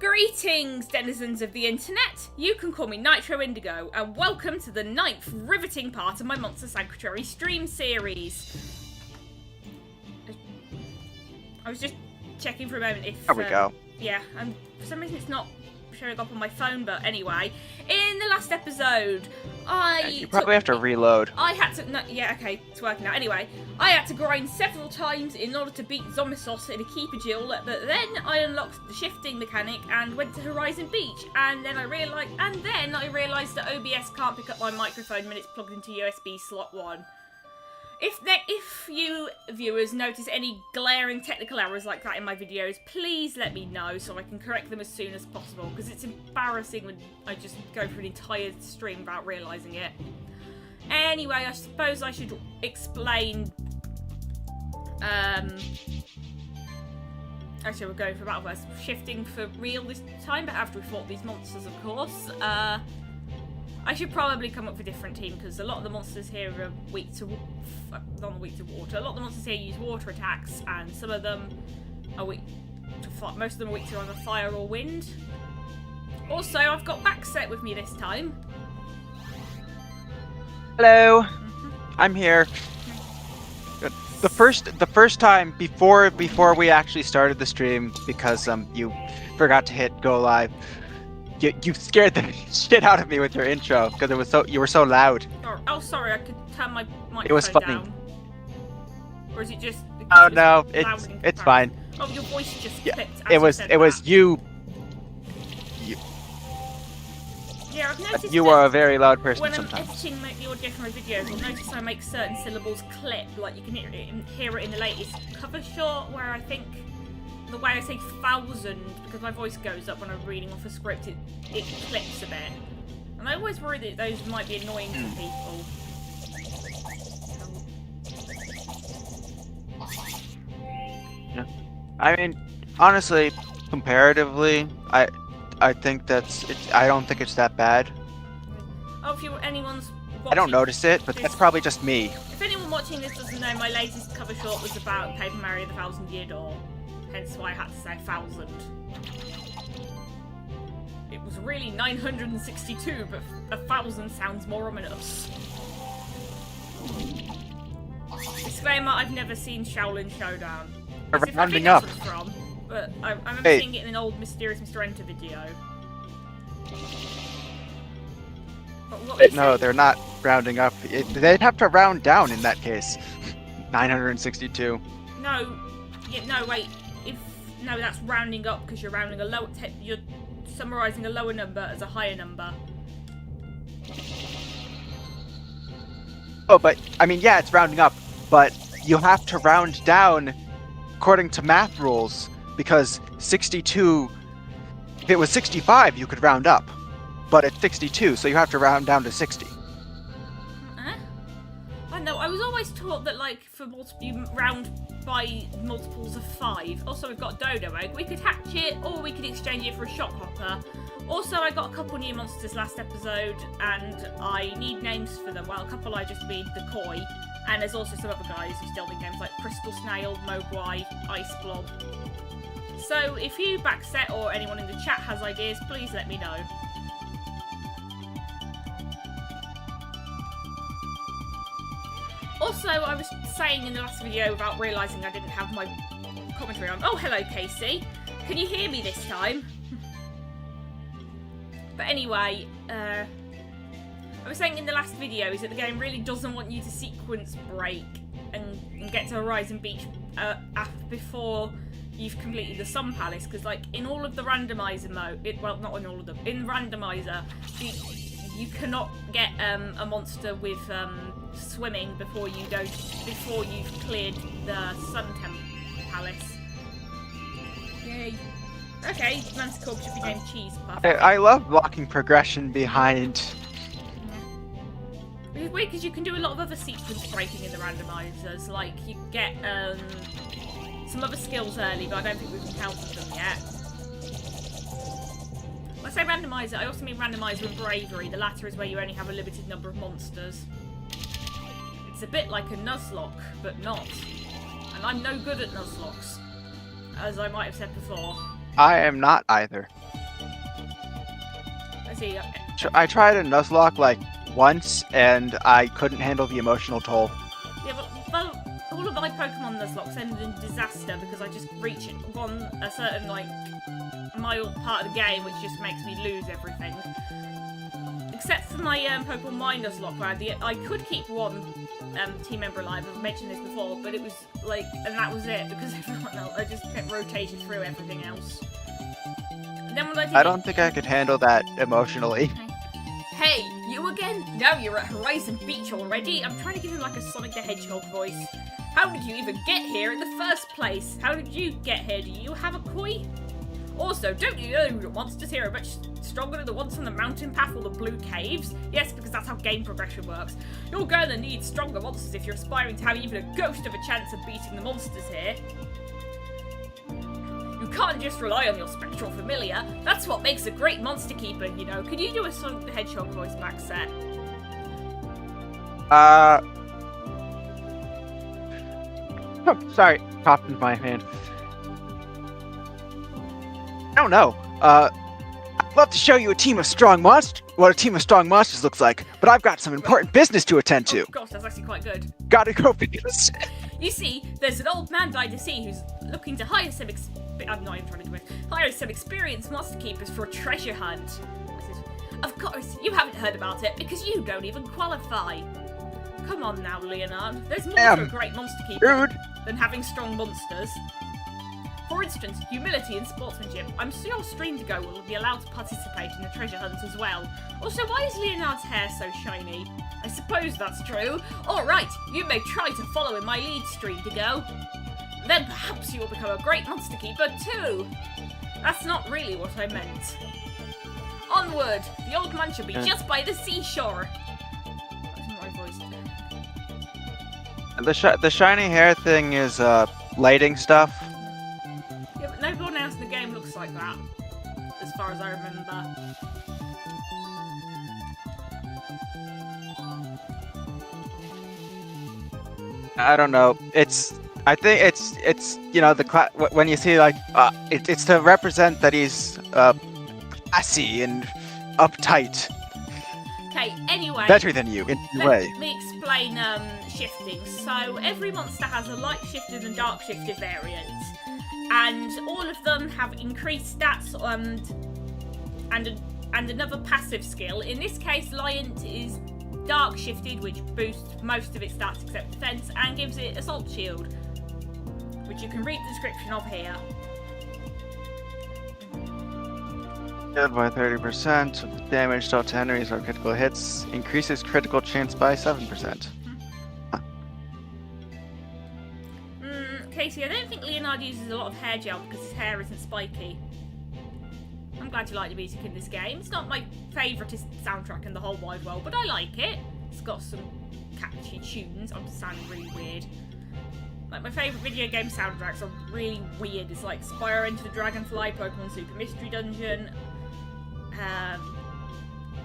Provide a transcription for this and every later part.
Greetings, denizens of the internet! You can call me Nitro Indigo, and welcome to the 9th riveting part of my Monster Sanctuary stream series. I was just checking for a moment if... There we go. Yeah, and for some reason it's not showing up on my phone, but anyway. In the last episode, You probably have to reload. I had to... No, yeah, okay, it's working out. Anyway, I had to grind several times in order to beat Zombie-Sauce in a Keeper Duel, but then I unlocked the shifting mechanic and went to Horizon Beach, and then I realised that OBS can't pick up my microphone when it's plugged into USB slot 1. If you viewers notice any glaring technical errors like that in my videos, please let me know so I can correct them as soon as possible, because it's embarrassing when I just go through an entire stream without realising it. Anyway, I suppose I should explain... Actually, we're going for Battle Verse. Shifting for real this time, but after we fought these monsters, of course. I should probably come up with a different team, because a lot of the monsters here are weak to... not weak to water. A lot of the monsters here use water attacks, and some of them are weak to fire. Most of them are weak to either fire or wind. Also, I've got Backset with me this time. Hello, I'm here. The first time before we actually started the stream, because you forgot to hit go live. You scared the shit out of me with your intro because you were so loud. Oh, sorry, I could turn my microphone It was funny. down. Or is it just? Oh no, it's fine. Oh, your voice just Yeah, clipped. it was you. Yeah, I've noticed You are a very loud person when sometimes. I'm editing the audio for my videos, I'll notice I make certain syllables clip, like you can hear it in the latest cover shot where I think the way I say 1,000, because my voice goes up when I'm reading off a script, it clips a bit. And I always worry that those might be annoying to people. Yeah. I mean, honestly, comparatively, I think I don't think it's that bad. Oh, if anyone's watching, I don't notice it, but that's probably just me. If anyone watching this doesn't know, my latest cover short was about Paper Mario the 1,000-Year Door. Hence why I had to say 1,000. It was really 962, but 1,000 sounds more ominous. Disclaimer, I've never seen Shaolin Showdown. Rounding up. From, but I remember seeing it in an old Mysterious Mr. Enter video. No, they're not rounding up. They'd have to round down in that case. 962. No, no, wait. No, that's rounding up because you're rounding a lower. You're summarising a lower number as a higher number. Oh, but I mean, yeah, it's rounding up, but you have to round down according to math rules, because 62. If it was 65, you could round up, but it's 62, so you have to round down to 60. I know. I was always taught that, like, for you round by multiples of 5. Also, we've got Dodo Egg. We could hatch it, or we could exchange it for a Shock Hopper. Also, I got a couple new monsters last episode, and I need names for them. Well, a couple I just made the Koi, and there's also some other guys who still need names, like Crystal Snail, Mogwai, Ice Blob. So, if you Backset or anyone in the chat has ideas, please let me know. Also, I was saying in the last video about realising I didn't have my commentary on. Oh, hello, Casey. Can you hear me this time? But anyway, I was saying in the last video is that the game really doesn't want you to sequence break and get to Horizon Beach before you've completed the Sun Palace, because, like, in all of the randomizer mode, well, not in all of them, in randomizer, you cannot get a monster with swimming before you've cleared the Sun Palace. Yay. Okay, Manticore should be named Cheese Puff. I love blocking progression behind. It's weird because you can do a lot of other sequence breaking in the randomizers, like you get some other skills early, but I don't think we've encountered them yet. When I say randomizer, I also mean randomizer and bravery. The latter is where you only have a limited number of monsters. It's a bit like a Nuzlocke, but not. And I'm no good at Nuzlocks, as I might have said before. I am not either. I see. I tried a Nuzlocke like once, and I couldn't handle the emotional toll. Yeah, but all of my Pokemon Nuzlocks ended in disaster because I just reach on a certain like mile part of the game, which just makes me lose everything. Except for my Pokemon My Nuzlocke, where I could keep one team member alive. I've mentioned this before, but it was like, and that was it because everyone else, I just kept rotating through everything else. And then when I don't think I could handle that emotionally. Hey, you again? Now you're at Horizon Beach already? I'm trying to give him like a Sonic the Hedgehog voice. How did you even get here in the first place? How did you get here? Do you have a koi? Also, don't you know the monsters here are much stronger than the ones from the mountain path or the blue caves? Yes, because that's how game progression works. You're gonna need stronger monsters if you're aspiring to have even a ghost of a chance of beating the monsters here. You can't just rely on your spectral familiar. That's what makes a great monster keeper, you know. Could you do a Sonic the Hedgehog voice back set? Oh, sorry, popped into my hand. I don't know. I'd love to show you a team of strong what a team of strong monsters looks like, but I've got some important business to attend to. Oh gosh, that's actually quite good. Gotta go fix. You see, there's an old man by the sea who's looking to hire some hire some experienced monster keepers for a treasure hunt. Of course, you haven't heard about it because you don't even qualify. Come on now, Leonard. There's more to a great monster keeper than having strong monsters. For instance, humility and sportsmanship. I'm sure your stream to go will be allowed to participate in the treasure hunt as well. Also, why is Leonard's hair so shiny? I suppose that's true. Alright, you may try to follow in my lead, stream to go. Then perhaps you will become a great monster keeper too. That's not really what I meant. Onward! The old man should be just by the seashore. That's not my voice. The shiny hair thing is lighting stuff. Yeah, but no one else in the game looks like that, as far as I remember. I don't know. I think it's you know when you see like it's to represent that he's classy and uptight. Okay, anyway. Better than you in a way. Let me explain shifting. So every monster has a light shifted and dark shifted variant, and all of them have increased stats and another passive skill. In this case, Liant is dark shifted, which boosts most of its stats except defense, and gives it assault shield, which you can read the description of here. By 30% of the damage dealt to enemies or critical hits, increases critical chance by 7%. Casey, I don't think Leonard uses a lot of hair gel because his hair isn't spiky. I'm glad you like the music in this game. It's not my favouriteest soundtrack in the whole wide world, but I like it. It's got some catchy tunes. I'm sounding really weird. Like, my favourite video game soundtracks are really weird. It's like Spyro Into the Dragonfly, Pokemon Super Mystery Dungeon.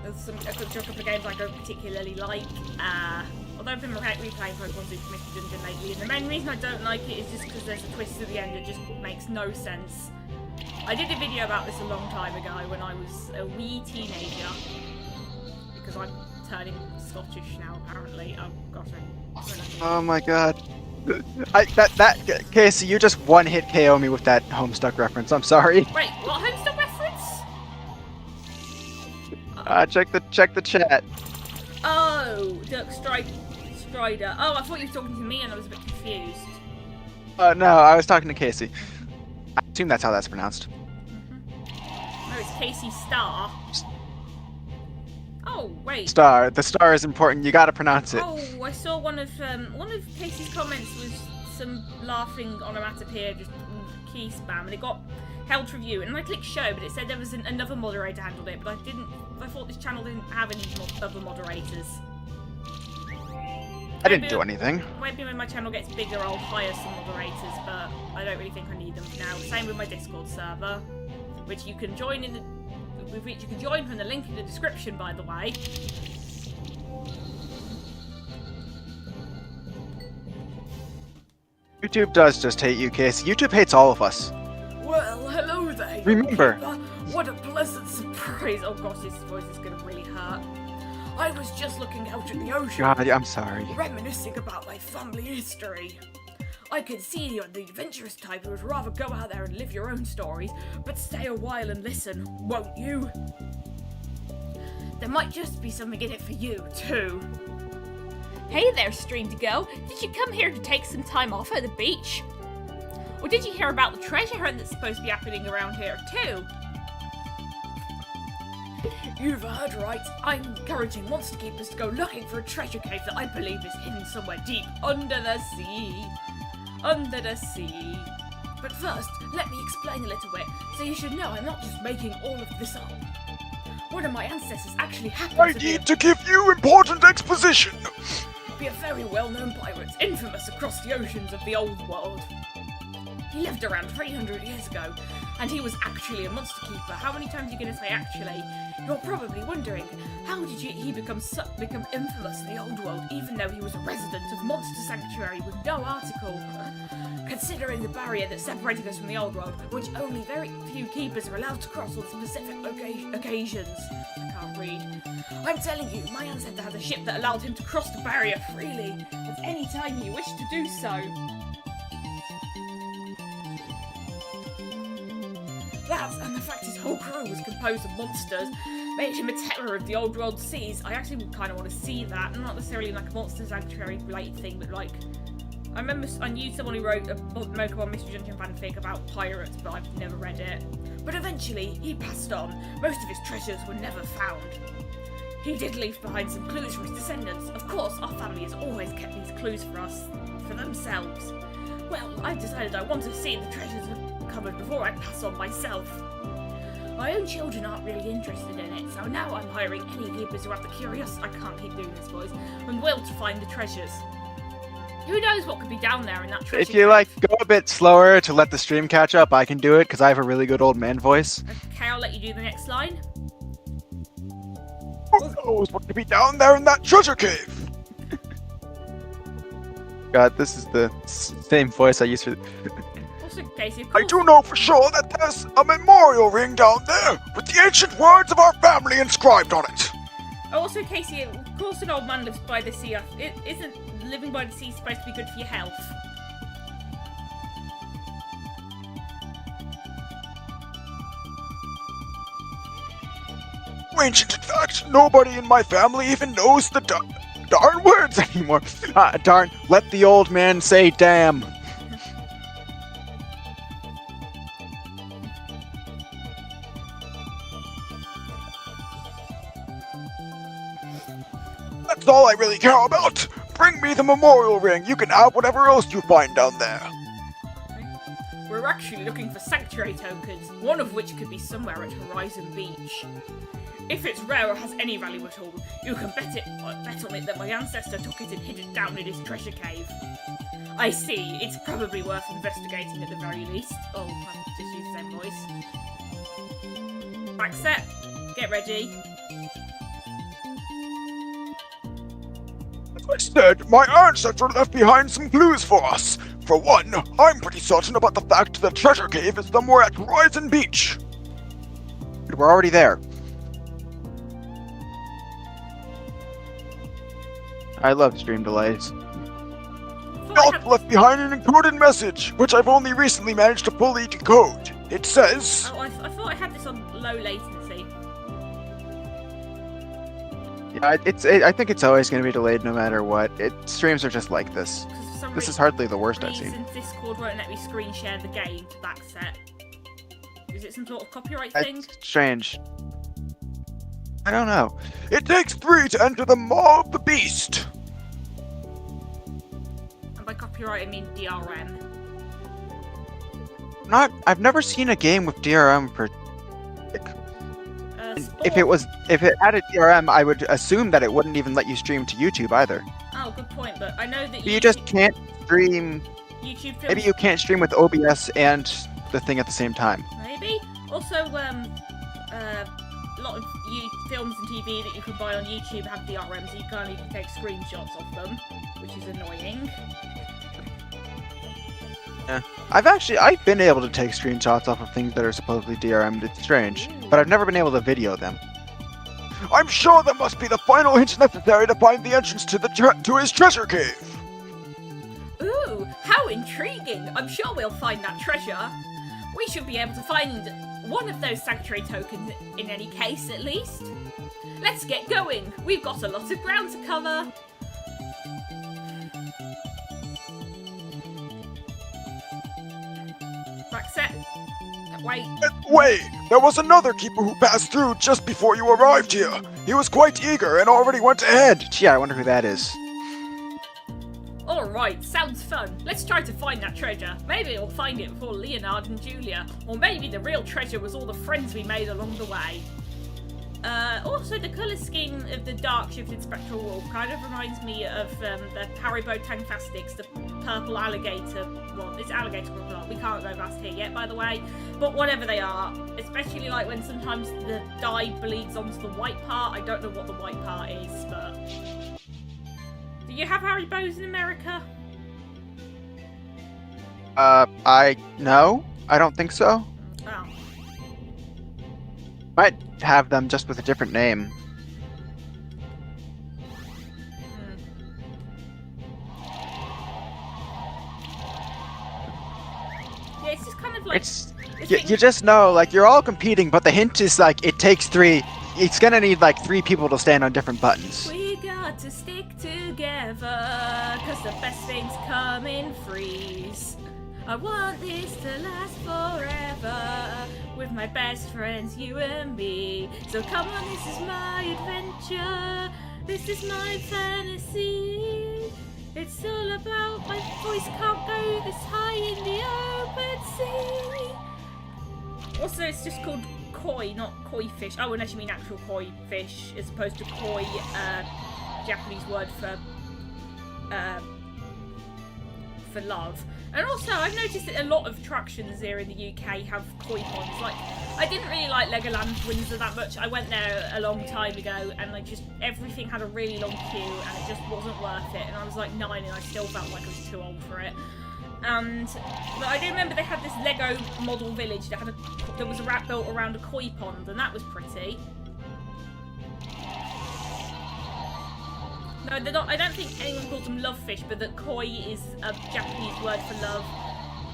There's a couple of games I don't particularly like. Although I've been replaying Pokemon Super Mystery Dungeon lately, and the main reason I don't like it is just because there's a twist at the end that just makes no sense. I did a video about this a long time ago when I was a wee teenager, because I'm turning Scottish now apparently. Oh gosh, Oh my god. Casey, you just one-hit KO me with that Homestuck reference. I'm sorry. Wait, what Homestuck reference? Check the chat. Oh, Dirk Strider. Oh, I thought you were talking to me and I was a bit confused. No, I was talking to Casey. I assume that's how that's pronounced. No, it's Casey Star. Oh, wait. Star. The star is important. You gotta pronounce it. Oh, I saw one of Casey's comments was some laughing onomatopoeia, just key spam, and it got held to review. And I clicked show, but it said there was another moderator handled it, but I thought this channel didn't have any other moderators. I didn't do anything. Maybe when my channel gets bigger, I'll hire some moderators, but I don't really think I need them now. Same with my Discord server, which you can join from the link in the description, by the way. YouTube does just hate you, Casey. YouTube hates all of us. Well, hello there. Remember. What a pleasant surprise guys, oh gosh, this voice is gonna really hurt. I was just looking out at the ocean. God, I'm sorry. Reminiscing about my family history. I can see you're the adventurous type who would rather go out there and live your own stories, but stay a while and listen, won't you? There might just be something in it for you, too. Hey there, Stream to Go. Did you come here to take some time off at the beach? Or did you hear about the treasure hunt that's supposed to be happening around here, too? You've heard right. I'm encouraging monster keepers to go looking for a treasure cave that I believe is hidden somewhere deep under the sea. Under the sea. But first, let me explain a little bit, so you should know I'm not just making all of this up. One of my ancestors actually happened to be... I need to give you important exposition! ...be a very well-known pirate, infamous across the oceans of the old world. He lived around 300 years ago, and he was actually a monster keeper. How many times are you going to say actually? You're probably wondering, how did he become infamous in the old world, even though he was a resident of Monster Sanctuary with no article? Considering the barrier that separated us from the old world, which only very few keepers are allowed to cross on specific occasions. I can't read. I'm telling you, my ancestor had a ship that allowed him to cross the barrier freely, at any time he wished to do so. That, and the fact his whole crew was composed of monsters, made him a terror of the old world seas. I actually kind of want to see that, not necessarily like a Monster Sanctuary related thing, but like, I knew someone who wrote a Pokemon Mystery Dungeon fanfic about pirates, but I've never read it. But eventually, he passed on. Most of his treasures were never found. He did leave behind some clues for his descendants. Of course, our family has always kept these clues for us, for themselves. Well, I decided I want to see the treasures covered before I pass on myself. My own children aren't really interested in it, so now I'm hiring any keepers who have the curiosity. I can't keep doing this, boys. And will to find the treasures. Who knows what could be down there in that treasure If you cave? like, go a bit slower to let the stream catch up, I can do it because I have a really good old man voice. Okay, I'll let you do the next line. Who knows what could be down there in that treasure cave? God, this is the same voice I used for. Also, Casey, of I course, do know for sure that there's a memorial ring down there with the ancient words of our family inscribed on it. Also, Casey, of course an old man lives by the sea. Isn't living by the sea supposed to be good for your health? Ancient, in fact, nobody in my family even knows the darn words anymore. Darn, let the old man say damn. That's all I really care about. Bring me the memorial ring. You can have whatever else you find down there. We're actually looking for sanctuary tokens, one of which could be somewhere at Horizon Beach. If it's rare or has any value at all, you can bet on it that my ancestor took it and hid it down in his treasure cave. I see, it's probably worth investigating at the very least. Oh, I've just used the same voice. Back set, get ready. As I said, my ancestor left behind some clues for us. For one, I'm pretty certain about the fact that the treasure cave is somewhere at Horizon Beach. We're already there. I love stream delays. He also left behind an encoded message, which I've only recently managed to fully decode. It says... Oh, I thought I had this on low latency. Yeah, I think it's always going to be delayed no matter what. Streams are just like this. This is hardly the worst I've seen. Discord won't let me screen share the game to backset. Is it some sort of copyright thing? It's strange. I don't know. It takes 3 to enter the Maw of the Beast. And by copyright I mean DRM. I've never seen a game with DRM for. If it had a DRM, I would assume that it wouldn't even let you stream to YouTube either. Oh, good point. But I know that You just can't stream. YouTube films... Maybe you can't stream with OBS and the thing at the same time. Maybe. Also, a lot of films and TV that you can buy on YouTube have DRMs, you can't even take screenshots of them, which is annoying. Yeah. I've been able to take screenshots off of things that are supposedly DRM'd. It's strange, but I've never been able to video them. I'm sure that must be the final hint necessary to find the entrance to to his treasure cave. Ooh, how intriguing! I'm sure we'll find that treasure. We should be able to find one of those sanctuary tokens in any case, at least. Let's get going. We've got a lot of ground to cover. Back set. Wait. Wait, there was another keeper who passed through just before you arrived here. He was quite eager and already went ahead. Gee, I wonder who that is. Alright, sounds fun. Let's try to find that treasure. Maybe we'll find it before Leonard and Julia. Or maybe the real treasure was all the friends we made along the way. Also, the colour scheme of the dark shifted spectral wolf kind of reminds me of the Haribo Tangfastics, the purple alligator. Well, it's alligator crocodile. We can't go past here yet, by the way. But whatever they are, especially like when sometimes the dye bleeds onto the white part. I don't know what the white part is, but... Do you have Haribos in America? No, I don't think so. Oh. Might have them just with a different name. Yeah, it's just kind of like... You just know, like, you're all competing, but the hint is, like, it takes 3. It's gonna need, like, 3 people to stand on different buttons. We got to stick together, cause the best things come in threes. I want this to last forever, with my best friends, you and me. So come on, this is my adventure, this is my fantasy. It's all about my voice can't go this high in the open sea. Also, it's just called koi, not koi fish. Oh, unless you mean actual koi fish, as opposed to koi, Japanese word for love. And also, I've noticed that a lot of attractions here in the UK have koi ponds. Like, I didn't really like Legoland Windsor that much. I went there a long time ago, and like everything had a really long queue, and it just wasn't worth it. And I was like 9, and I still felt like I was too old for it. But I do remember they had this Lego model village that had there was a wrap built around a koi pond, and that was pretty. No, they're not. I don't think anyone calls them love fish, but that koi is a Japanese word for love.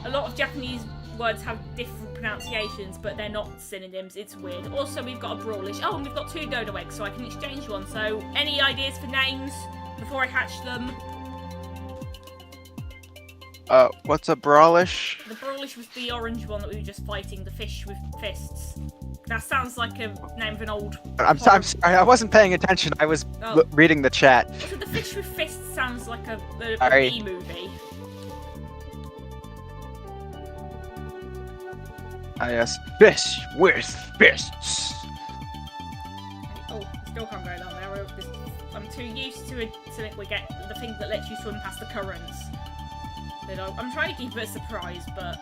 A lot of Japanese words have different pronunciations, but they're not synonyms. It's weird. Also, we've got a brawlish. Oh, and we've got 2 dodo eggs, so I can exchange one. So, any ideas for names before I hatch them? What's a brawlish? The brawlish was the orange one that we were just fighting, the fish with fists. That sounds like a name of an old... I'm sorry, I wasn't paying attention. I was reading the chat. Also, the fish with fists sounds like a B movie. Yes, fish with fists. Oh, still can't go down there. I'm too used to it. So we get the thing that lets you swim past the currents. I'm trying to keep it a surprise, but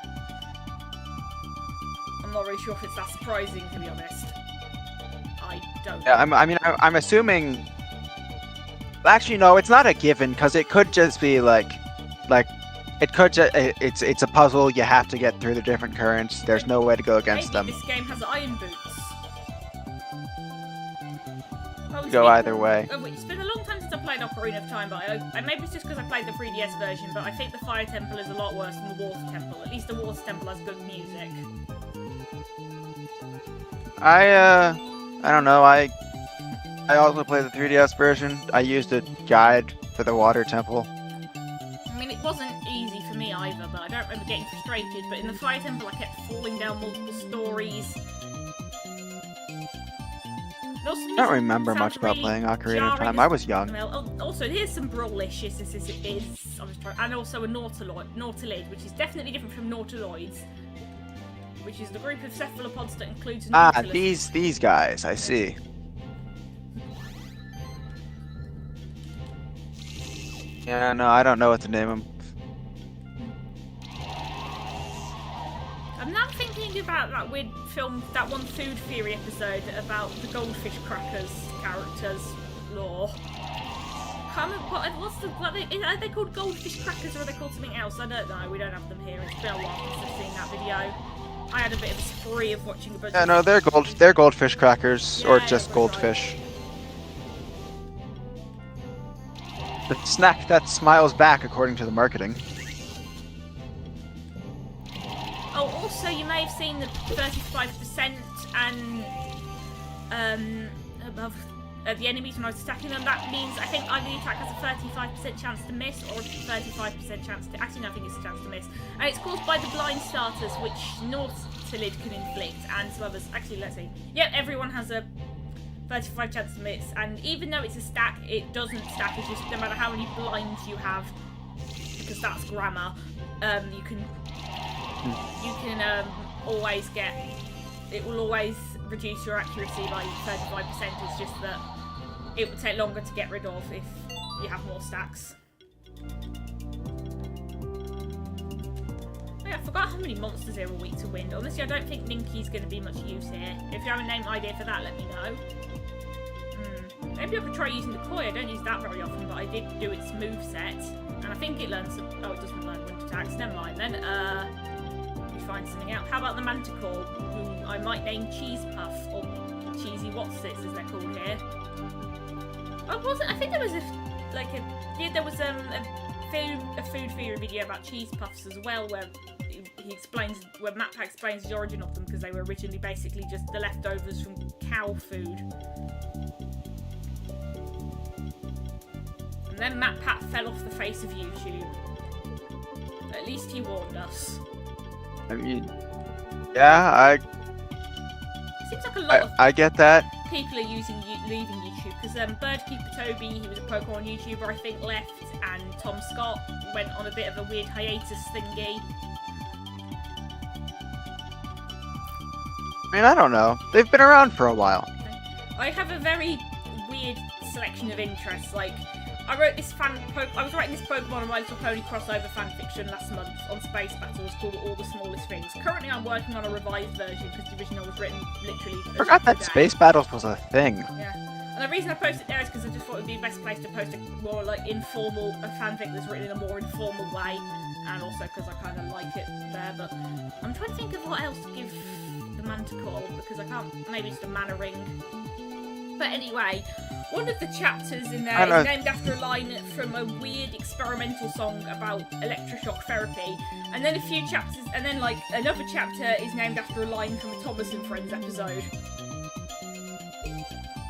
I'm not really sure if it's that surprising, to be honest. I don't. Yeah, I'm assuming. Actually, no, it's not a given because it could just be like it could just it's a puzzle. You have to get through the different currents. There's no way to go against them. This game has iron boots. Go either way. It's been a long time since I played Ocarina of Time, but maybe it's just because I played the 3DS version, but I think the Fire Temple is a lot worse than the Water Temple. At least the Water Temple has good music. I don't know, I also played the 3DS version. I used a guide for the Water Temple. I mean, it wasn't easy for me either, but I don't remember getting frustrated, but in the Fire Temple I kept falling down multiple stories. I don't remember much about playing Ocarina of Time. I was young. Also, here's some brawlish. And also a Nautilid, which is definitely different from Nautiloids, which is the group of cephalopods that includes Nautilus. These guys. I see. Yeah, no, I don't know what to name them. I'm now thinking thinking about that weird film, that one Food Theory episode about the goldfish crackers characters lore. Are they called goldfish crackers or are they called something else? I don't know. We don't have them here. It's been a while since I've seen that video. I had a bit of a spree of watching a bunch Yeah, no, they're goldfish crackers, or Yeah, just that's goldfish. The snack that smiles back, according to the marketing. Oh, also, you may have seen the 35% and above the enemies when I was attacking them. That means I think either the attack has a 35% chance to miss or a 35% chance to... Actually, no, I think it's a chance to miss. And it's caused by the blind starters, which Nautilid can inflict, and some others. Actually, let's see. Yep, everyone has a 35 chance to miss, and even though it's a stack, it doesn't stack. It's just no matter how many blinds you have, because that's grammar. You can always get. It will always reduce your accuracy by 35%. It's just that it will take longer to get rid of if you have more stacks. Oh yeah, I forgot how many monsters there are weak to wind. Honestly, I don't think Ninky's going to be much use here. If you have a name idea for that, let me know. Maybe I could try using the koi. I don't use that very often, but I did do its moveset. And I think it learns... Oh, it doesn't learn wind attacks. Never mind then. Let me find something out. How about the manticore, who I might name Cheese Puff, or Cheesy Whatsits, as they're called here. Oh, wasn't... I think there was there was a food theory video about cheese puffs as well, where MatPat explains the origin of them, because they were originally basically just the leftovers from cow food. And then MatPat fell off the face of YouTube. At least he warned us. I mean, yeah, Seems like a lot of I get that. people are leaving YouTube, because Birdkeeper Toby, he was a Pokemon YouTuber, I think, left, and Tom Scott went on a bit of a weird hiatus thingy. I mean, I don't know. They've been around for a while. I have a very weird selection of interests. Like, I was writing this Pokemon and My Little Pony crossover fanfiction last month on Space Battles called All the Smallest Things. Currently, I'm working on a revised version because the original was written literally. I forgot that Space Battles was a thing. Yeah. And the reason I posted it there is because I just thought it would be the best place to post a more like informal fanfic that's written in a more informal way, and also because I kind of like it there. But I'm trying to think of what else to give the Manticore, because I can't. Maybe just a mana ring. But anyway, one of the chapters in there is named after a line from a weird experimental song about electroshock therapy, and then a few chapters, and then like another chapter is named after a line from a Thomas and Friends episode.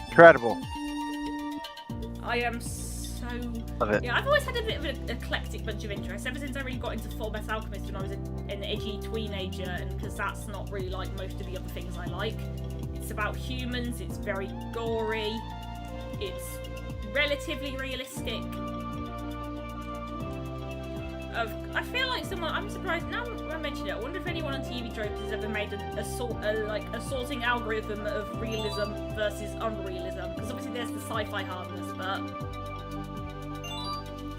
Incredible. I am so... Love it. Yeah, I've always had a bit of an eclectic bunch of interests, ever since I really got into Fullmetal Alchemist when I was an edgy teenager, and because that's not really like most of the other things I like. It's about humans, it's very gory, it's relatively realistic. I feel like I'm surprised, now I mentioned it, I wonder if anyone on TV Tropes has ever made a sorting algorithm of realism versus unrealism, because obviously there's the sci-fi hardness, but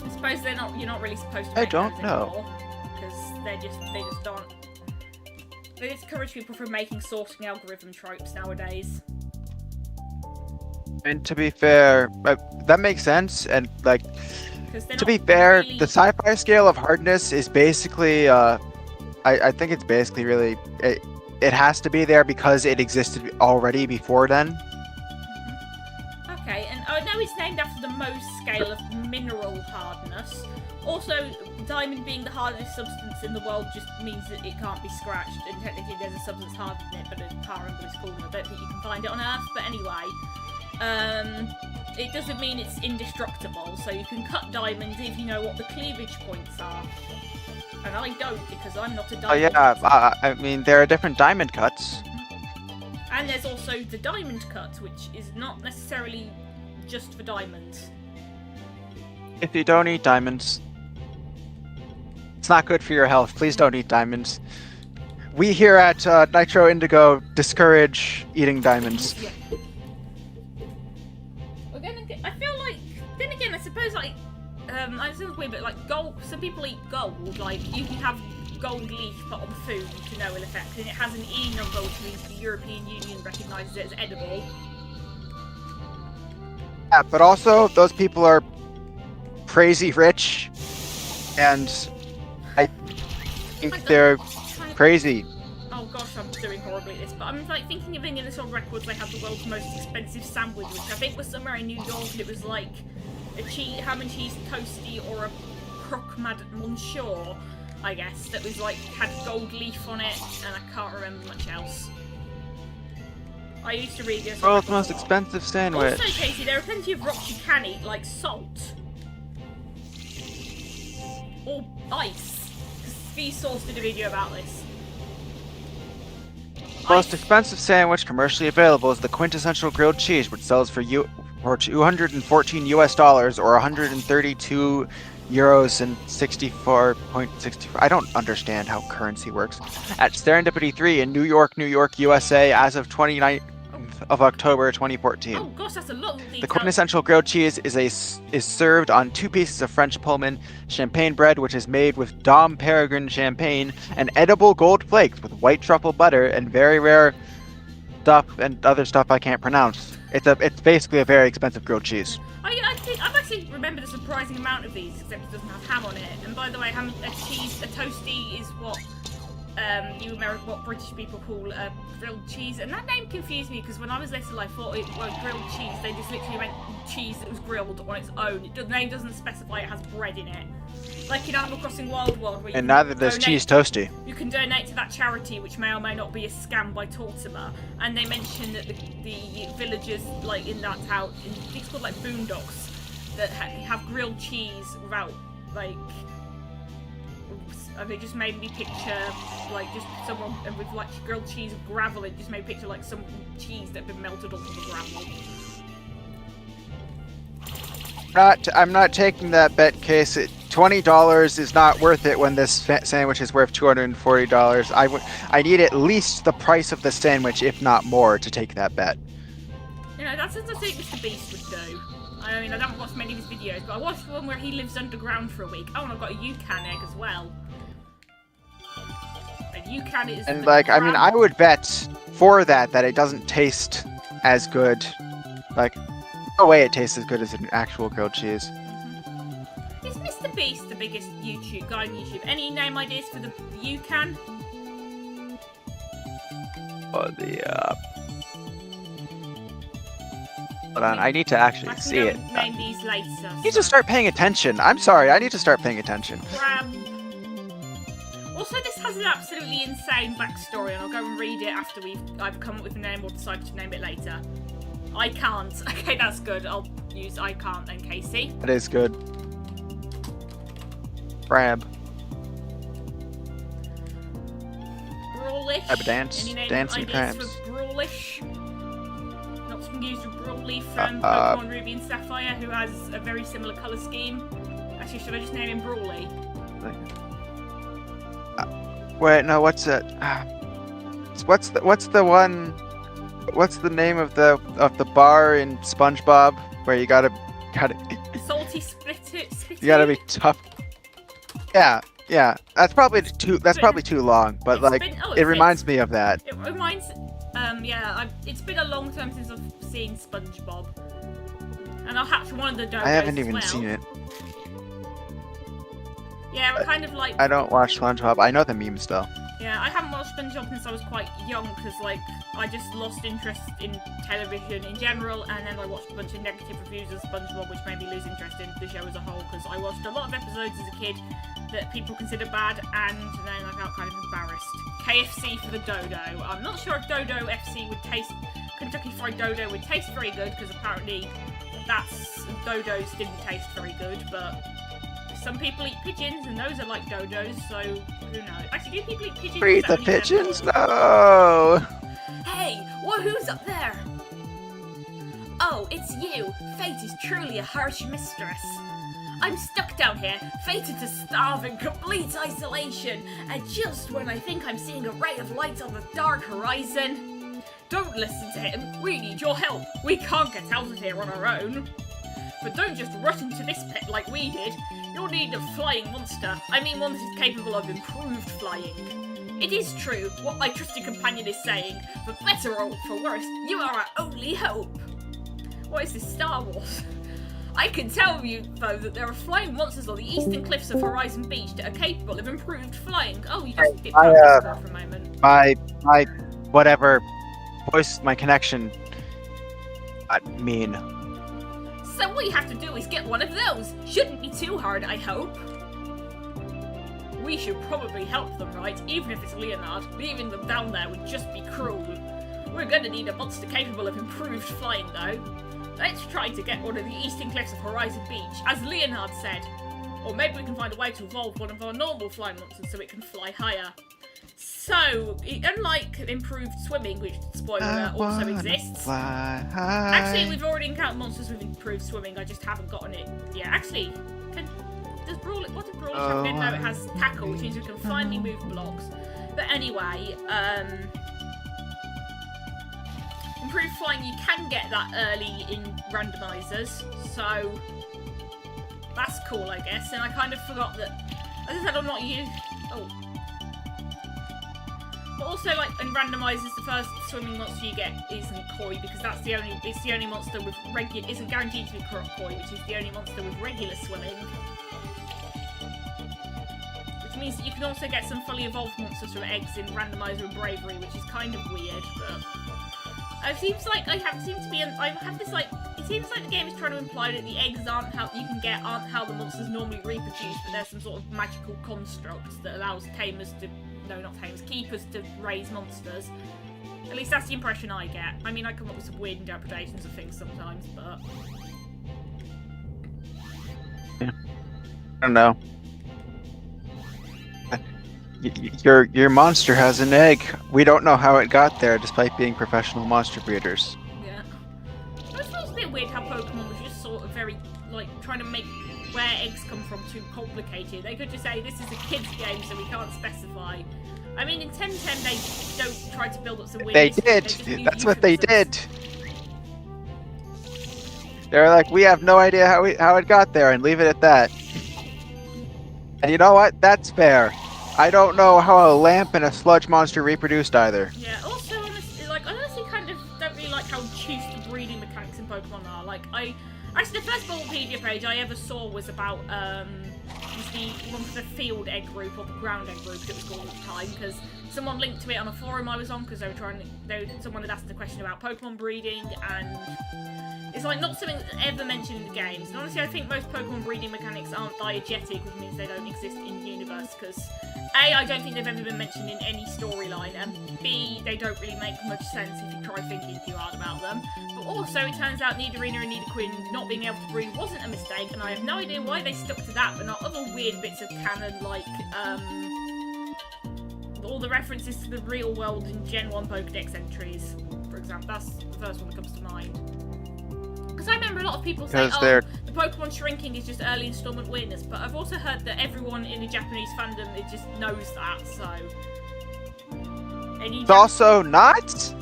I suppose you're not really supposed to make those anymore, because they just aren't. They discourage people from making sorting algorithm tropes nowadays. And to be fair, that makes sense, and like, to be fair, really... the sci-fi scale of hardness is basically, I think it's basically really, it has to be there because it existed already before then. Mm-hmm. Okay, and I know it's named after the Mohs scale of mineral hardness. Also, diamond being the hardest substance in the world just means that it can't be scratched, and technically there's a substance harder than it, but I can't remember what it's called, and I don't think you can find it on Earth, but anyway. It doesn't mean it's indestructible, so you can cut diamonds if you know what the cleavage points are. And I don't, because I'm not a diamond. Oh yeah, I mean, there are different diamond cuts. And there's also the diamond cut, which is not necessarily just for diamonds. If you don't eat diamonds, it's not good for your health. Please don't eat diamonds. We here at Nitro Indigo discourage eating diamonds. Yeah. I feel like, then again, I suppose like, it sounds weird, but like gold, some people eat gold, like you can have gold leaf put on food to no ill effect, and it has an E number, which means the European Union recognises it as edible. Yeah, but also those people are crazy rich, and I think they're crazy. Oh gosh, I'm doing horribly at this, but I'm like thinking of in the sort of records they have the world's most expensive sandwich, which I think was somewhere in New York, and it was like a ham and cheese toasty or a croque monsieur, I guess, that was like had gold leaf on it, and I can't remember much else. I used to read this. World's most expensive sandwich. Also, Casey, there are plenty of rocks you can eat, like salt or ice. Vsauce did a video about this. Most expensive sandwich commercially available is the quintessential grilled cheese, which sells for $214 US or 132 euros and 64.64. I don't understand how currency works. At Serendipity 3 in New York, USA, as of 29th of October 2014. Oh gosh, that's a lot of detail. The quintessential grilled cheese is served on 2 pieces of French Pullman champagne bread, which is made with Dom Perignon champagne and edible gold flakes with white truffle butter and very rare stuff and other stuff I can't pronounce. It's basically a very expensive grilled cheese. I've actually remembered a surprising amount of these, except it doesn't have ham on it. And by the way, a toasty is what what British people call grilled cheese, and that name confused me because when I was little I thought it was grilled cheese. They just literally meant cheese that was grilled on its own. The name doesn't specify it has bread in it. Like in Animal Crossing Wild World, where and neither does cheese toasty. You can donate to that charity, which may or may not be a scam by Tortimer. And they mention that the villagers, like in that town, I think it's called like Boondocks, that have grilled cheese without like. It just made me picture like just someone with like grilled cheese and gravel. It just made me picture like some cheese that had been melted onto the gravel. I'm not taking that bet, Case. $20 is not worth it when this sandwich is worth $240. I need at least the price of the sandwich, if not more, to take that bet. You know, that's what I think Mr. Beast would do. I mean, I don't watch many of his videos, but I watched one where he lives underground for a week. Oh, and I've got a Yukon egg as well. And Yukon is. And like, I mean, I would bet for that it doesn't taste as good. Like, no way it tastes as good as an actual grilled cheese. Mm-hmm. Is Mr. Beast the biggest YouTube guy on YouTube? Any name ideas for the Yukon? Oh, hold on, I need to actually see it. Name these later. I need to start paying attention. I'm sorry, I need to start paying attention. Also, this has an absolutely insane backstory, and I'll go and read it after I've come up with a name or decided to name it later. I can't. Okay, that's good. I'll use I can't then, Casey. That is good. Crab. Brawlish. Crab dance. Any Dancing ideas crabs. for Brawlish? Not to confuse with Brawly from Pokemon Ruby and Sapphire, who has a very similar colour scheme. Actually, should I just name him Brawly? Wait, no. What's it? What's the one? What's the name of the bar in SpongeBob where you gotta Salty split. You gotta be tough. Yeah. That's probably too long, but like it reminds me of that. It reminds. It's been a long time since I've seen SpongeBob, and I'll hatch one of the dodos. I haven't even seen it. Yeah, we're kind of like. I don't watch SpongeBob. I know the memes though. Yeah, I haven't watched SpongeBob since I was quite young because, like, I just lost interest in television in general, and then I watched a bunch of negative reviews of SpongeBob, which made me lose interest in the show as a whole because I watched a lot of episodes as a kid that people consider bad, and then I felt kind of embarrassed. KFC for the dodo. I'm not sure if Dodo FC would taste. Kentucky Fried Dodo would taste very good because apparently dodos didn't taste very good, but. Some people eat pigeons, and those are like dodos, so who knows? Actually, do people eat pigeons? Free the pigeons? No! Hey, who's up there? Oh, it's you. Fate is truly a harsh mistress. I'm stuck down here, fated to starve in complete isolation, and just when I think I'm seeing a ray of light on the dark horizon. Don't listen to him. We need your help. We can't get out of here on our own. but don't just rush into this pit like we did. You'll need a flying monster. I mean one that is capable of improved flying. It is true, what my trusted companion is saying. For better or for worse, you are our only hope. What is this, Star Wars? I can tell you, though, that there are flying monsters on the eastern cliffs of Horizon Beach that are capable of improved flying. Oh, you just dipped out for a moment. My whatever voice, my connection. I mean. So what you have to do is get one of those. Shouldn't be too hard, I hope. We should probably help them, right? Even if it's Leonard. Leaving them down there would just be cruel. We're gonna need a monster capable of improved flying, though. Let's try to get one of the eastern cliffs of Horizon Beach, as Leonard said. Or maybe we can find a way to evolve one of our normal flying monsters so it can fly higher. So, unlike improved swimming, which, spoiler alert, also exists. Actually, we've already encountered monsters with improved swimming, I just haven't gotten it yet. Actually, does Brawler, what does Brawler have? No, it has tackle, which means we can finally move blocks. But anyway, improved flying, you can get that early in randomizers, so that's cool, I guess. And I kind of forgot that, as I said, I'm not you. Oh. But also, like, in randomizers, the first swimming monster you get isn't Koi, because that's the only, it's the only monster with regular, isn't guaranteed to be Koi, which is the only monster with regular swimming. Which means that you can also get some fully evolved monsters from eggs in randomizer and bravery, which is kind of weird, but it seems like I have this like, it seems like the game is trying to imply that the eggs aren't how how the monsters normally reproduce, but there's some sort of magical construct that allows keepers to raise monsters. At least that's the impression I get. I mean, I come up with some weird interpretations of things sometimes, but yeah. I don't know. Your monster has an egg. We don't know how it got there, despite being professional monster breeders. Yeah. It feels a bit weird how Pokemon was just sort of very, like, trying to make where eggs come from too complicated. They could just say, this is a kid's game, so we can't specify. I mean, in 1010, they don't try to build up some weird... They did! That's what they did! They're like, we have no idea how it got there, and leave it at that. And you know what? That's fair. I don't know how a lamp and a sludge monster reproduced either. Yeah, also, I honestly kind of don't really like how obtuse the breeding mechanics in Pokemon are. Like, actually, the first Bulbapedia page I ever saw was about, was the one for the field egg group, or the ground egg group, it was called at the time, because someone linked to it on a forum I was on, because someone had asked a question about Pokemon breeding, and it's like not something that's ever mentioned in the games. And honestly, I think most Pokemon breeding mechanics aren't diegetic, which means they don't exist in the universe, because A, I don't think they've ever been mentioned in any storyline, and B, they don't really make much sense if you try thinking too hard about them. But also, it turns out Nidorina and Nidoqueen not being able to breed wasn't a mistake, and I have no idea why they stuck to that, but not other weird bits of canon, like, all the references to the real world in Gen 1 Pokedex entries, for example. That's the first one that comes to mind. Because I remember a lot of people say, the Pokemon shrinking is just early installment weirdness, but I've also heard that everyone in the Japanese fandom, it just knows that, so... It's also not,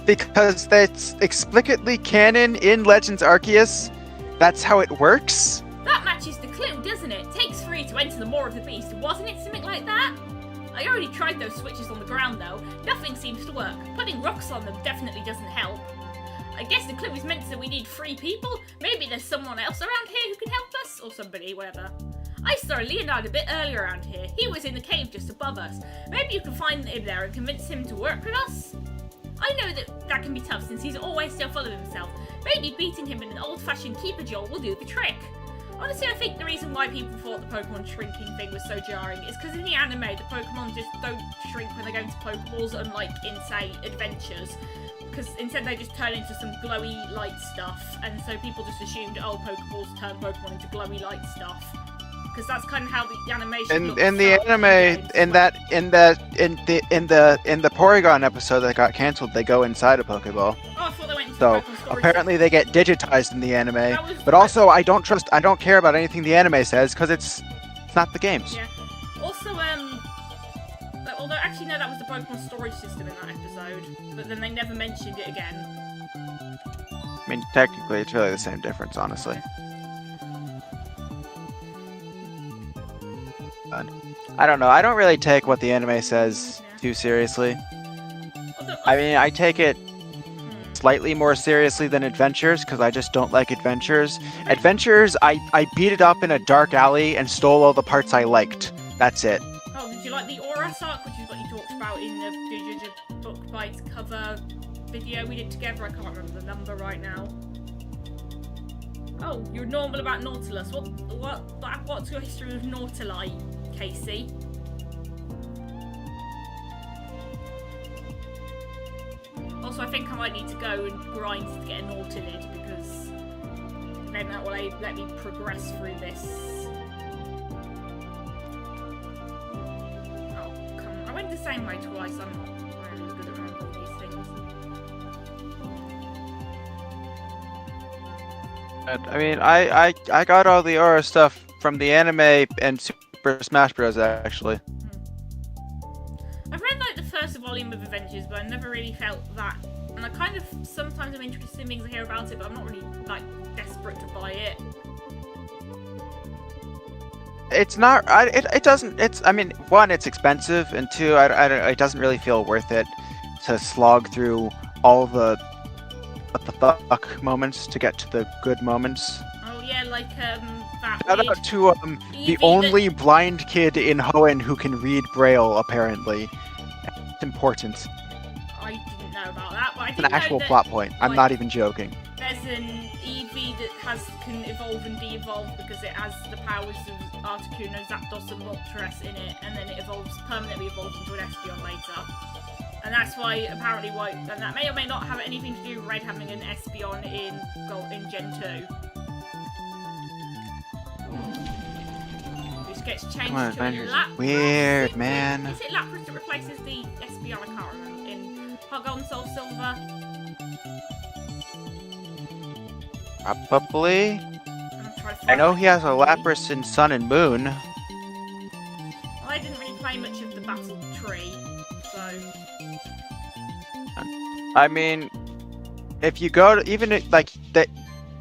because that's explicitly canon in Legends Arceus. That's how it works. That matches the clue, doesn't it? Takes 3 to enter the Maw of the Beast, wasn't it something like that? I already tried those switches on the ground though, nothing seems to work. Putting rocks on them definitely doesn't help. I guess the clue is meant that we need 3 people. Maybe there's someone else around here who can help us, or somebody, whatever. I saw Leonard a bit earlier around here. He was in the cave just above us. Maybe you can find him there and convince him to work with us? I know that can be tough since he's always so full of himself. Maybe beating him in an old-fashioned keeper duel will do the trick. Honestly, I think the reason why people thought the Pokemon shrinking thing was so jarring is because in the anime, the Pokemon just don't shrink when they go into Pokeballs, unlike in, say, Adventures. Because instead they just turn into some glowy light stuff, and so people just assumed, oh, Pokeballs turn Pokemon into glowy light stuff. Because that's kind of how the animation looks. In the anime, in the Porygon episode that got cancelled, they go inside a Pokeball. Oh, I thought they went into So Pokemon storage. apparently they get digitized in the anime. But also, I don't care about anything the anime says because it's not the games. Yeah. Also, although actually no, that was the Pokemon storage system in that episode, but then they never mentioned it again. I mean, technically, it's really the same difference, honestly. I don't know. I don't really take what the anime says too seriously. I mean, I take it slightly more seriously than adventures because I just don't like adventures. Adventures, I beat it up in a dark alley and stole all the parts I liked. That's it. Oh, did you like the Auras arc, which is what you talked about in the Jujutsu Book Bites cover video we did together? I can't remember the number right now. Oh, you're normal about Nautilus. What's your history with Nautili, Casey? Also, I think I might need to go and grind to get a Nautilid because then that will let me progress through this. Oh, come on. I went the same way twice. I'm not really good at remembering these things. I mean, I got all the Aura stuff from the anime and Super Smash Bros. Actually. I've read like the first volume of Avengers, but I never really felt that. And I kind of sometimes I'm interested in things I hear about it, but I'm not really like desperate to buy it. It's not. It doesn't. It's. I mean, one, it's expensive, and two, it doesn't really feel worth it to slog through all the what the fuck moments to get to the good moments. Oh yeah, like that. Shout out to the only blind kid in Hoenn who can read Braille, apparently. It's important. I didn't know about that, but I It's did an know actual that, plot point. I'm like, not even joking. There's an Eevee that can evolve and de-evolve because it has the powers of Articuno, Zapdos, and Moltres in it, and then it permanently evolves into an Espeon later. And that's why apparently and that may or may not have anything to do with Red having an Espeon in Gen 2. Gets changed Come on, to a Avengers. Lapras. Weird, man. Is it Lapras that replaces the Espeon? I can't remember. In Gold and Soul Silver? Probably. I know he has a Lapras in Sun and Moon. Well, I didn't really play much of the Battle Tree, so... I mean, if you go to even like that,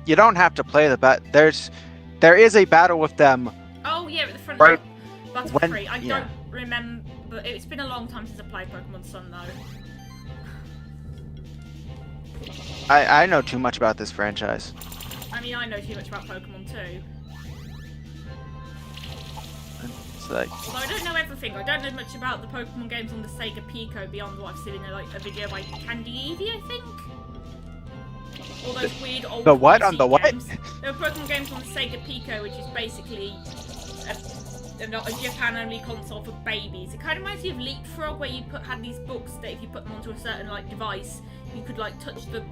you don't have to play the there is a battle with them. Oh yeah, at the front right of Battle Tree. I don't remember, but it's been a long time since I played Pokemon Sun though. I know too much about this franchise. I mean, I know too much about Pokemon too. It's like... Although I don't know everything. I don't know much about the Pokemon games on the Sega Pico beyond what I've seen in a video by Candy Eevee, I think. All those weird old The what? PC On the what? games. There were Pokemon games on the Sega Pico, which is basically a Japan-only console for babies. It kind of reminds me of Leapfrog, where you had these books that if you put them onto a certain like device, you could like touch them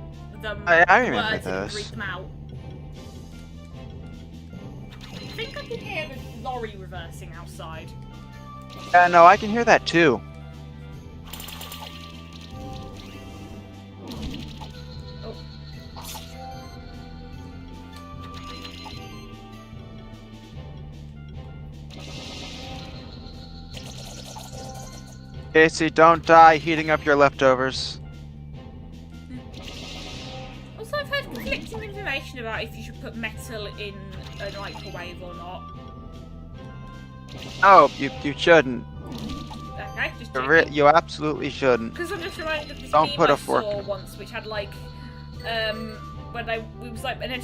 I remember words and those. read them out. I think I can hear the lorry reversing outside. Yeah, no, I can hear that too. Oh. Casey, don't die heating up your leftovers. Also, I've heard conflicting information about if you should put metal in a microwave or not. Oh, you shouldn't. Okay, just checking. You absolutely shouldn't. Because I'm just reminded of this Don't meme put I a fork saw in. once, which had like, when it was like an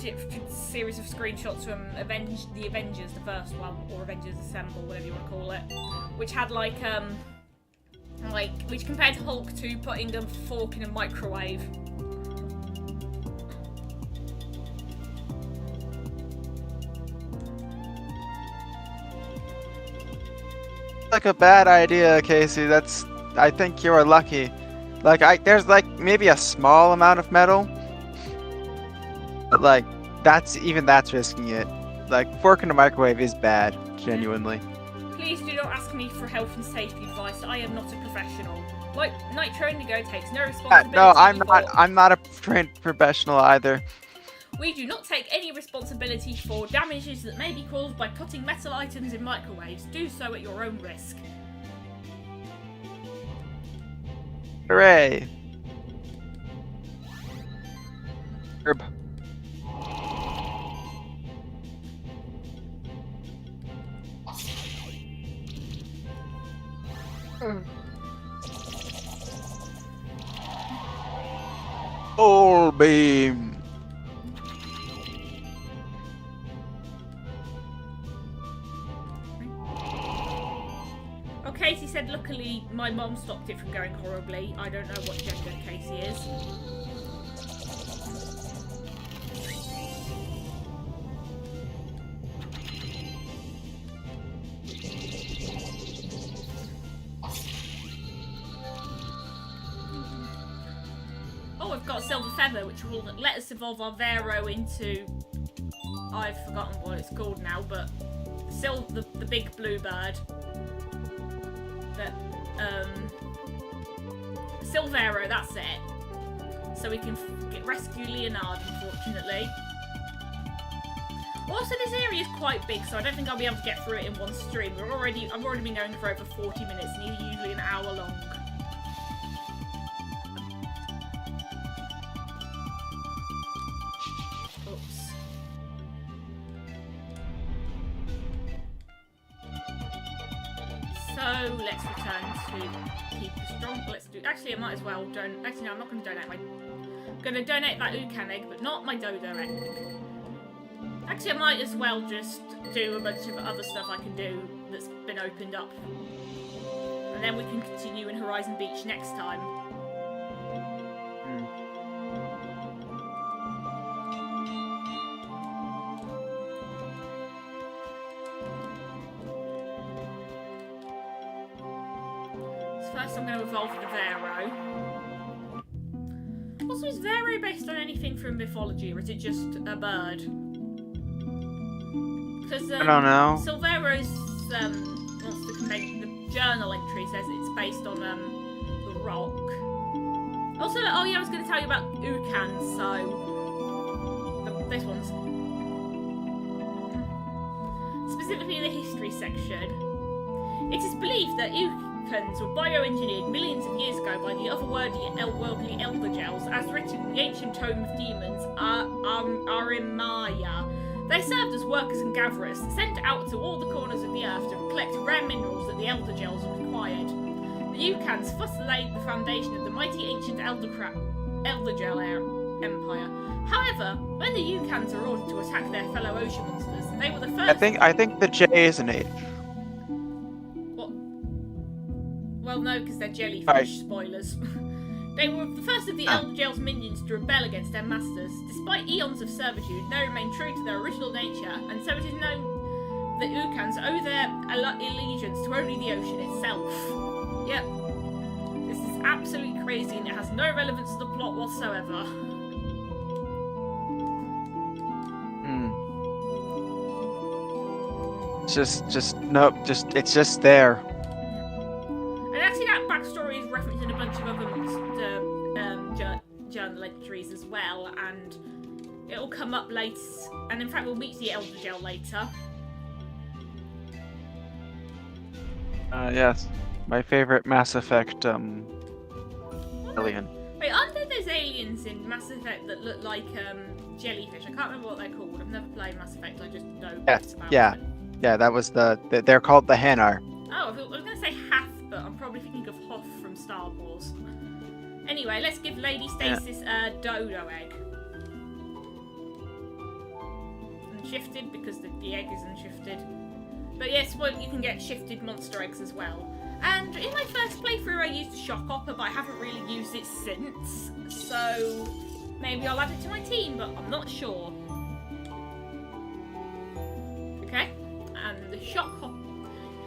series of screenshots from the Avengers, the first one, or Avengers Assemble, whatever you want to call it, which had like which compared Hulk to putting a fork in a microwave. Like a bad idea, Casey. I think you are lucky. Like there's like maybe a small amount of metal, but like that's risking it. Like fork in a microwave is bad, genuinely. Please do not ask me for health and safety advice. I am not a professional. Like Nitro Indigo takes no responsibility. No, I'm not. for- I'm not a trained professional either. We do not take any responsibility for damages that may be caused by putting metal items in microwaves. Do so at your own risk. Hooray! Herb. Full beam. Oh, Casey said, luckily my mom stopped it from going horribly. I don't know what gender Casey is. Oh, we've got a silver feather, which will let us evolve our Vero into... I've forgotten what it's called now, but the big blue bird. Silvero, that's it. So we can rescue Leonard, unfortunately. Also, this area is quite big, so I don't think I'll be able to get through it in one stream. I've already been going for over 40 minutes, and it's usually an hour long. Oops. So let's return to keep strong. Let's do. Actually, I might as well don't. Actually, no, I'm not going to donate I'm going to donate that Ucan egg, but not my dodo egg. Actually, I might as well just do a bunch of other stuff I can do that's been opened up, and then we can continue in Horizon Beach next time. First, I'm going to evolve the Vero. Also, is Vero based on anything from mythology, or is it just a bird? Because I don't know. Silvero's the journal entry says it's based on the rock. Also, oh yeah, I was going to tell you about Ucans. So this one's specifically in the history section. It is believed that Ucans were bioengineered millions of years ago by the otherworldly elder gels, as written in the ancient tome of demons Arimaya. They served as workers and gatherers, sent out to all the corners of the earth to collect rare minerals that the elder gels required. The Ucans first laid the foundation of the mighty ancient elder gel empire. However, when the Ucans were ordered to attack their fellow ocean monsters, they were the first. I think the J is an H. What? Well, no, because they're jellyfish. Right. Spoilers. They were the first of the Elder Gel's minions to rebel against their masters. Despite eons of servitude, they remain true to their original nature, and so it is known that Ucans owe their allegiance to only the ocean itself. Yep. This is absolutely crazy, and it has no relevance to the plot whatsoever. It's just there. And actually, that backstory is referenced in a bunch of other journal entries as well, and it'll come up later. And in fact, we'll meet the Elder Gel later. Yes, my favorite Mass Effect alien. Wait, aren't there those aliens in Mass Effect that look like jellyfish? I can't remember what they're called. I've never played Mass Effect. I just know Yes, about yeah. them. Yeah, that was they're called the Hanar. Oh, I was going to say Hath, but I'm probably thinking of Hoth from Star Wars. Anyway, let's give Lady Stasis a dodo egg. Unshifted, because the egg is unshifted. But yes, well, you can get shifted monster eggs as well. And in my first playthrough I used a shock hopper, but I haven't really used it since. So maybe I'll add it to my team, but I'm not sure. Okay, and the shock hopper.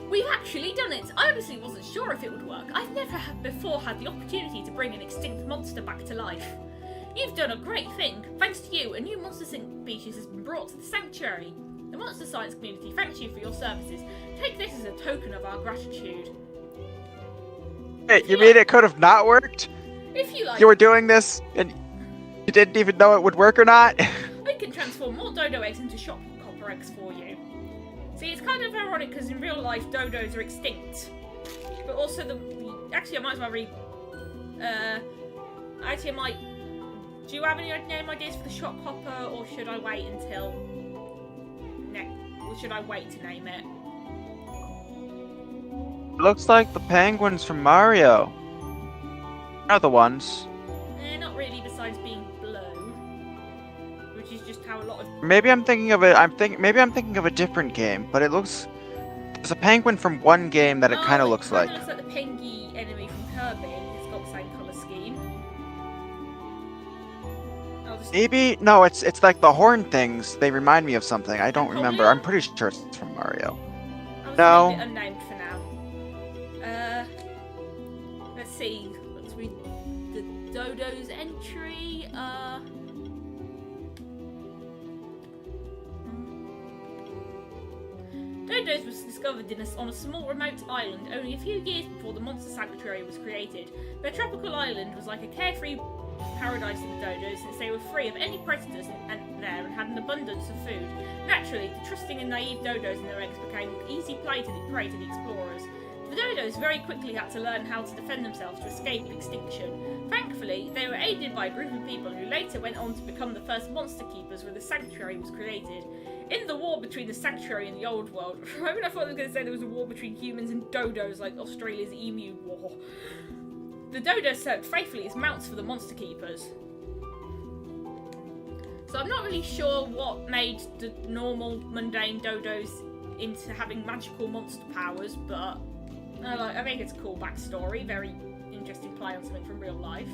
We've actually done it! I honestly wasn't sure if it would work. I've never before had the opportunity to bring an extinct monster back to life. You've done a great thing. Thanks to you, a new monster species has been brought to the sanctuary. The monster science community thanks you for your services. Take this as a token of our gratitude. Hey, you mean it could have not worked? If you like, You were doing this and you didn't even know it would work or not? we can transform more dodo eggs into shock copper eggs for you. See, it's kind of ironic because in real life dodos are extinct, but also actually I might as well read. Actually, I might. Do you have any name ideas for the shock hopper, or should I wait until next? Or should I wait to name it? looks like the penguins from Mario are the ones. Not really, besides being blue, which is just how a lot of. Maybe I'm thinking of it. Maybe I'm thinking of a different game, but it looks. There's a penguin from one game that it kind of looks like. It looks like the pengy enemy from Kirby. It's got the same colour scheme. Maybe no, it's like the horn things. They remind me of something. I don't remember. I'm pretty sure it's from Mario. No. Leave it unnamed for now. Let's see. Let's read the Dodo's entry. Dodo's was discovered on a small remote island only a few years before the Monster Sanctuary was created. Their tropical island was like a carefree paradise to the dodos since they were free of any predators and had an abundance of food. Naturally, the trusting and naive dodos and their eggs became easy prey to the explorers. The dodos very quickly had to learn how to defend themselves to escape extinction. Thankfully, they were aided by a group of people who later went on to become the first monster keepers where the sanctuary was created. In the war between the sanctuary and the old world, I thought I was going to say there was a war between humans and dodos like Australia's emu war. The dodos served faithfully as mounts for the monster keepers. So I'm not really sure what made the normal mundane dodos into having magical monster powers, but I think it's a cool backstory, very interesting play on something from real life.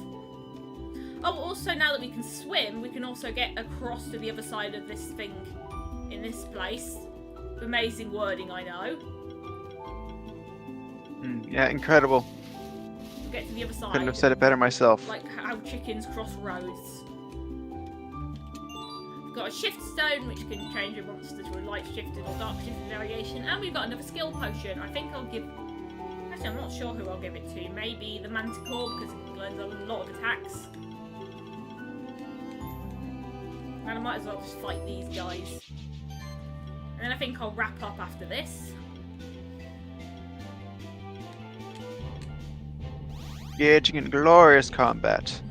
Oh, also now that we can swim, we can also get across to the other side of this thing in this place. Amazing wording, I know. Yeah, incredible. We'll get to the other side. Couldn't have said it better myself. Like how chickens cross roads. We've got a shift stone, which can change a monster to a light shifted or dark shifted variation, and we've got another skill potion. I think I'll give. Actually, I'm not sure who I'll give it to. Maybe the Manticore, because it learns a lot of attacks. And I might as well just fight these guys. And then I think I'll wrap up after this. Engaging in glorious combat.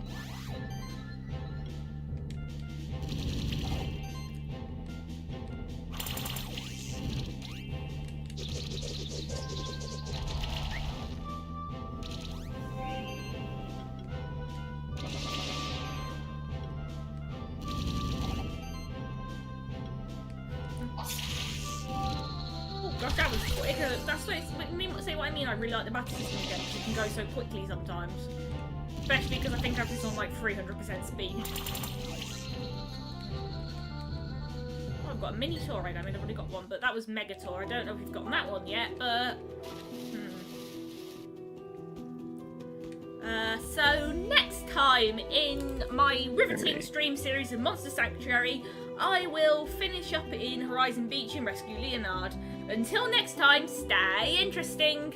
Gosh, that was quick. That's what I mean. I really like the battle system again. You can go so quickly sometimes. Especially because I think I have this on like 300% speed. Oh, I've got a mini Taur. I mean, I've already got one, but that was Mega Taur. I don't know if we've gotten that one yet, but... So next time in my riveting stream series of Monster Sanctuary, I will finish up in Horizon Beach and rescue Leonard. Until next time, stay interesting!